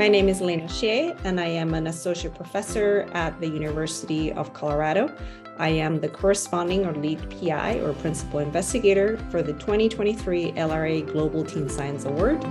My name is Elena Hsieh, and I am an associate professor at the University of Colorado. I am the corresponding or lead PI or principal investigator for the 2023 LRA Global Teen Science Award.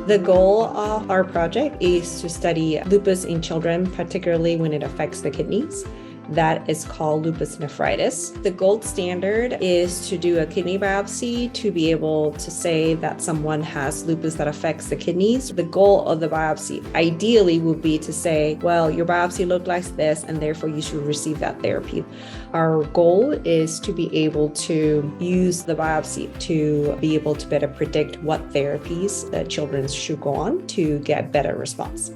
The goal of our project is to study lupus in children, particularly when it affects the kidneys. That is called lupus nephritis. The gold standard is to do a kidney biopsy to be able to say that someone has lupus that affects the kidneys. The goal of the biopsy ideally would be to say, well, your biopsy looked like this, and therefore you should receive that therapy. Our goal is to be able to use the biopsy to be able to better predict what therapies that children should go on to get better response.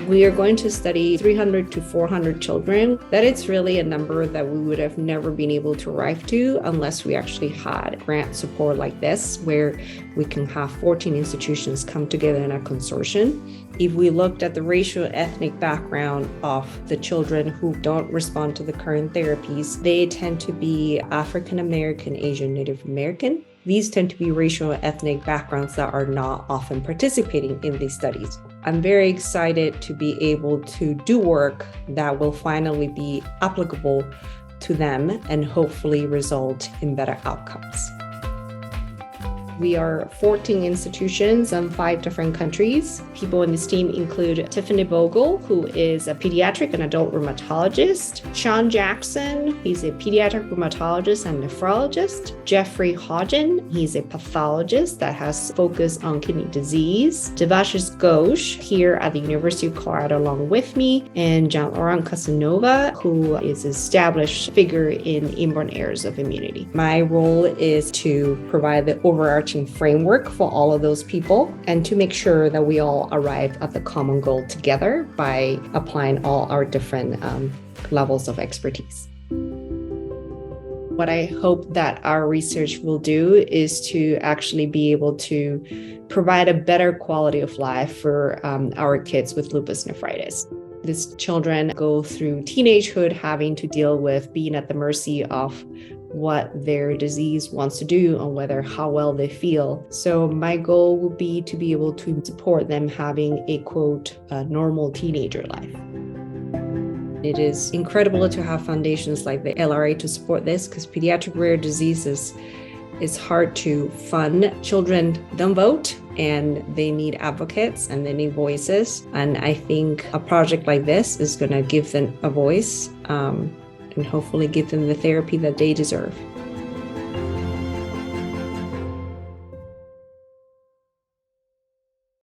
We are going to study 300 to 400 children. That is really a number that we would have never been able to arrive to unless we actually had grant support like this, where we can have 14 institutions come together in a consortium. If we looked at the racial ethnic background of the children who don't respond to the current therapies, they tend to be African American, Asian, Native American. These tend to be racial ethnic backgrounds that are not often participating in these studies. I'm very excited to be able to do work that will finally be applicable to them and hopefully result in better outcomes. We are 14 institutions in 5 different countries. People in this team include Tiffany Bogle, who is a pediatric and adult rheumatologist. Sean Jackson, he's a pediatric rheumatologist and nephrologist. Jeffrey Hodgen, he's a pathologist that has focus on kidney disease. Debashis Ghosh, here at the University of Colorado along with me. And Jean-Laurent Casanova, who is an established figure in inborn errors of immunity. My role is to provide the overarching framework for all of those people and to make sure that we all arrive at the common goal together by applying all our different levels of expertise. What I hope that our research will do is to actually be able to provide a better quality of life for our kids with lupus nephritis. These children go through teenagehood having to deal with being at the mercy of what their disease wants to do and how well they feel. So my goal will be to be able to support them having a quote, normal teenager life. It is incredible to have foundations like the LRA to support this because pediatric rare diseases is hard to fund. Children don't vote and they need advocates and they need voices. And I think a project like this is going to give them a voice and hopefully give them the therapy that they deserve.